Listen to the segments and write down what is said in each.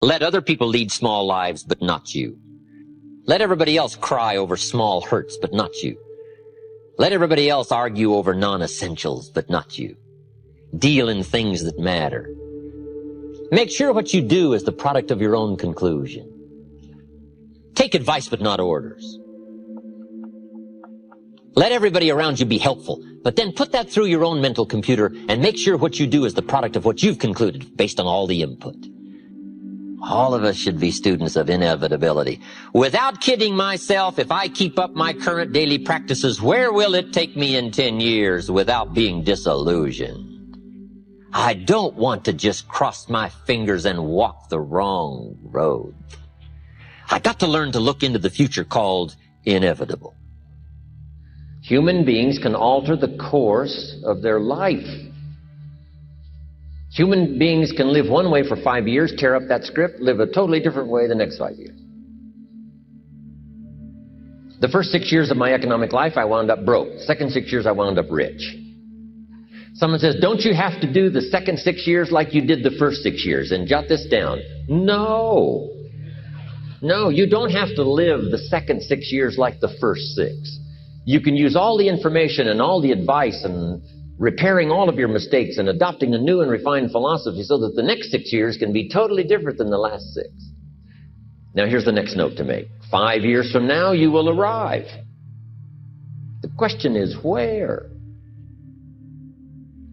Let other people lead small lives, but not you. Let everybody else cry over small hurts, but not you. Let everybody else argue over non-essentials, but not you. Deal in things that matter. Make sure what you do is the product of your own conclusion. Take advice, but not orders. Let everybody around you be helpful, but then put that through your own mental computer and make sure what you do is the product of what you've concluded based on all the input. All of us should be students of inevitability. Without kidding myself, if I keep up my current daily practices, where will it take me in 10 years without being disillusioned? I don't want to just cross my fingers and walk the wrong road. I got to learn to look into the future called inevitable. Human beings can alter the course of their life. Human beings can live one way for 5 years, tear up that script, live a totally different way the next 5 years. The first 6 years of my economic life, I wound up broke. Second 6 years, I wound up rich. Someone says, don't you have to do the second 6 years like you did the first 6 years? And jot this down. No. No, you don't have to live the second 6 years like the first 6. You can use all the information and all the advice and repairing all of your mistakes and adopting a new and refined philosophy so that the next 6 years can be totally different than the last 6. Now here's the next note to make. 5 years from now, you will arrive. The question is where?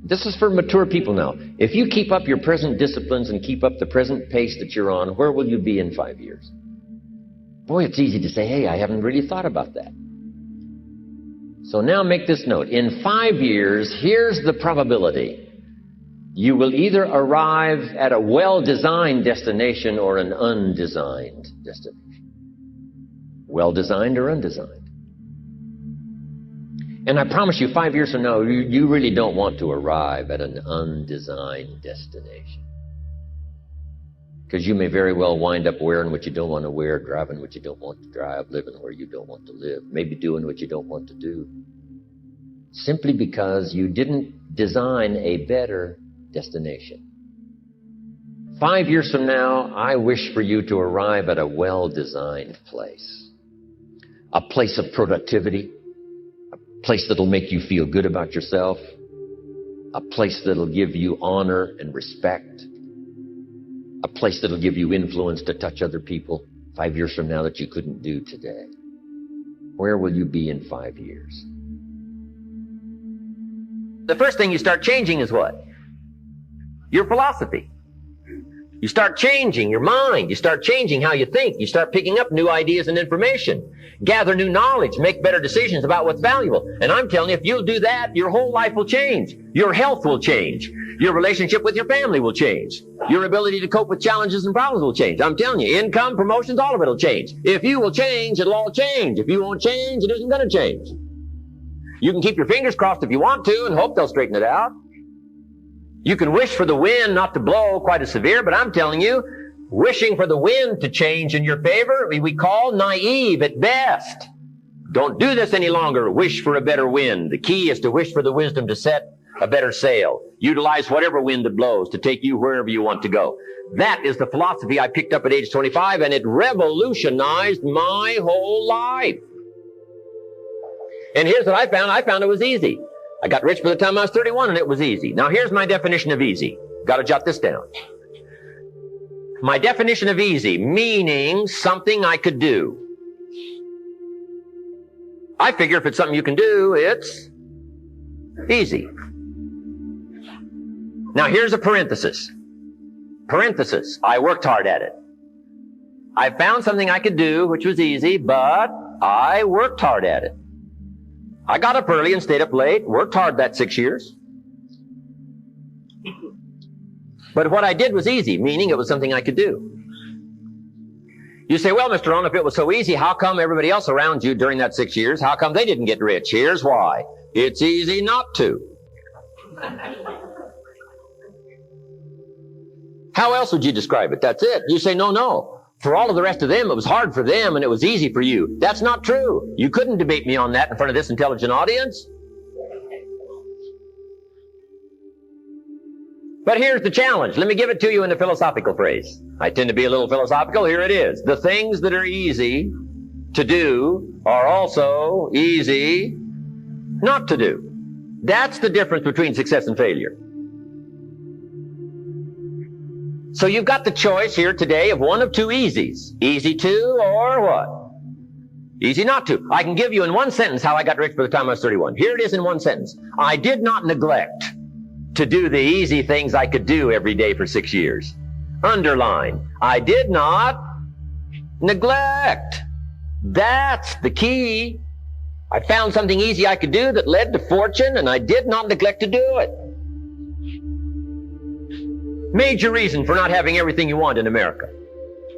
This is for mature people now. If you keep up your present disciplines and keep up the present pace that you're on, where will you be in 5 years? Boy, it's easy to say, hey, I haven't really thought about that. So now make this note. In 5 years, here's the probability. You will either arrive at a well-designed destination or an undesigned destination. Well-designed or undesigned. And I promise you, 5 years from now, you really don't want to arrive at an undesigned destination. Because you may very well wind up wearing what you don't want to wear, driving what you don't want to drive, living where you don't want to live, maybe doing what you don't want to do. Simply because you didn't design a better destination. 5 years from now, I wish for you to arrive at a well-designed place. A place of productivity. A place that'll make you feel good about yourself. A place that'll give you honor and respect. A place that'll give you influence to touch other people 5 years from now that you couldn't do today. Where will you be in 5 years? The first thing you start changing is what? Your philosophy. You start changing your mind. You start changing how you think. You start picking up new ideas and information. Gather new knowledge. Make better decisions about what's valuable. And I'm telling you, if you'll do that, your whole life will change. Your health will change. Your relationship with your family will change. Your ability to cope with challenges and problems will change. I'm telling you, income, promotions, all of it will change. If you will change, it'll all change. If you won't change, it isn't going to change. You can keep your fingers crossed if you want to and hope they'll straighten it out. You can wish for the wind not to blow quite as severe, but I'm telling you, wishing for the wind to change in your favor, we call naive at best. Don't do this any longer. Wish for a better wind. The key is to wish for the wisdom to set a better sail. Utilize whatever wind that blows to take you wherever you want to go. That is the philosophy I picked up at age 25, and it revolutionized my whole life. And here's what I found. I found it was easy. I got rich by the time I was 31, and it was easy. Now, here's my definition of easy. Got to jot this down. My definition of easy, meaning something I could do. I figure if it's something you can do, it's easy. Now, here's a parenthesis. Parenthesis. I worked hard at it. I found something I could do, which was easy, but I worked hard at it. I got up early and stayed up late, worked hard that 6 years. But what I did was easy, meaning it was something I could do. You say, well, Mr. Rohn, if it was so easy, how come everybody else around you during that 6 years, how come they didn't get rich? Here's why. It's easy not to. How else would you describe it? That's it. You say, no. For all of the rest of them, it was hard for them and it was easy for you. That's not true. You couldn't debate me on that in front of this intelligent audience. But here's the challenge. Let me give it to you in a philosophical phrase. I tend to be a little philosophical. Here it is. The things that are easy to do are also easy not to do. That's the difference between success and failure. So you've got the choice here today of one of two easies. Easy to or what? Easy not to. I can give you in one sentence how I got rich by the time I was 31. Here it is in one sentence. I did not neglect to do the easy things I could do every day for 6 years. Underline. I did not neglect. That's the key. I found something easy I could do that led to fortune, and I did not neglect to do it. Major reason for not having everything you want in America.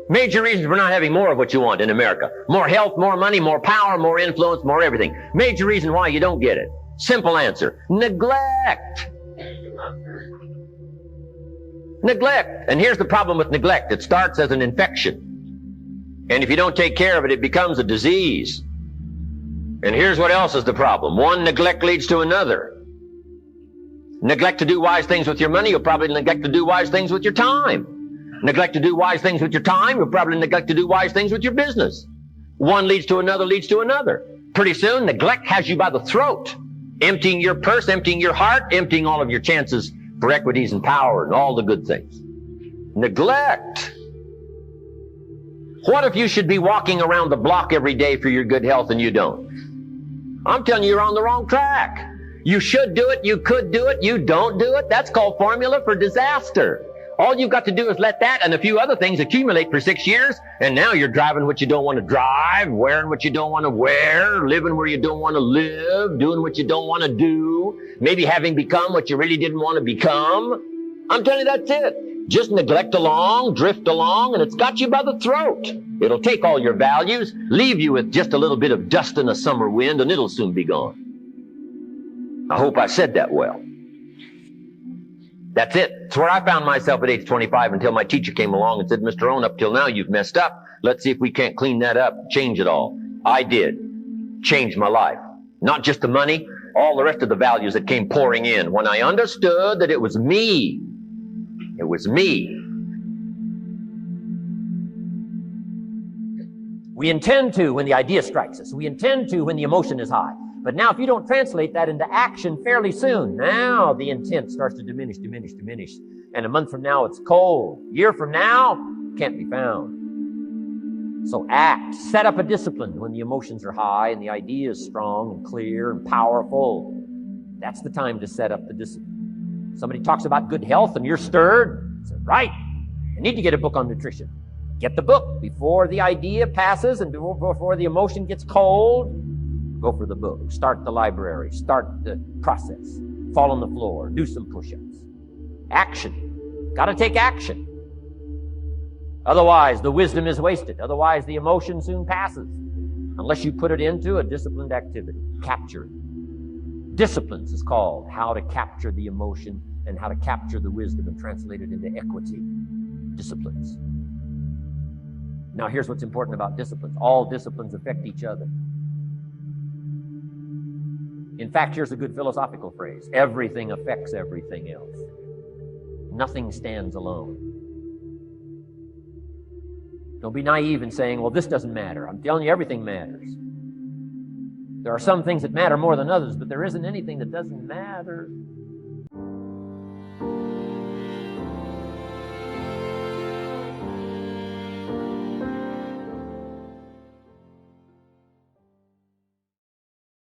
Major reason for not having more of what you want in America. More health, more money, more power, more influence, more everything. Major reason why you don't get it. Simple answer. Neglect. Neglect. And here's the problem with neglect. It starts as an infection. And if you don't take care of it, it becomes a disease. And here's what else is the problem. One neglect leads to another. Neglect to do wise things with your money, you'll probably neglect to do wise things with your time. Neglect to do wise things with your time, you'll probably neglect to do wise things with your business. One leads to another, leads to another. Pretty soon, neglect has you by the throat, emptying your purse, emptying your heart, emptying all of your chances for equities and power and all the good things. Neglect. What if you should be walking around the block every day for your good health and you don't? I'm telling you, you're on the wrong track. You should do it, you could do it, you don't do it. That's called formula for disaster. All you've got to do is let that and a few other things accumulate for 6 years, and now you're driving what you don't want to drive, wearing what you don't want to wear, living where you don't want to live, doing what you don't want to do, maybe having become what you really didn't want to become. I'm telling you, that's it. Just neglect along, drift along, and it's got you by the throat. It'll take all your values, leave you with just a little bit of dust in a summer wind, and it'll soon be gone. I hope I said that well. That's it. It's where I found myself at age 25 until my teacher came along and said, Mr. Rohn, up till now you've messed up. Let's see if we can't clean that up, change it all. I did. Changed my life. Not just the money, all the rest of the values that came pouring in. When I understood that it was me. It was me. We intend to when the idea strikes us. We intend to when the emotion is high. But now if you don't translate that into action fairly soon, now the intent starts to diminish. And a month from now, it's cold. A year from now, can't be found. So act. Set up a discipline when the emotions are high and the idea is strong and clear and powerful. That's the time to set up the discipline. Somebody talks about good health and you're stirred. Say, right, I need to get a book on nutrition. Get the book before the idea passes and before the emotion gets cold. Go for the book. Start the library. Start the process. Fall on the floor. Do some push-ups. Action. Got to take action. Otherwise, the wisdom is wasted. Otherwise, the emotion soon passes. Unless you put it into a disciplined activity. Capture it. Disciplines is called how to capture the emotion and how to capture the wisdom and translate it into equity. Disciplines. Now, here's what's important about disciplines. All disciplines affect each other. In fact, here's a good philosophical phrase. Everything affects everything else. Nothing stands alone. Don't be naive in saying, well, this doesn't matter. I'm telling you, everything matters. There are some things that matter more than others, but there isn't anything that doesn't matter.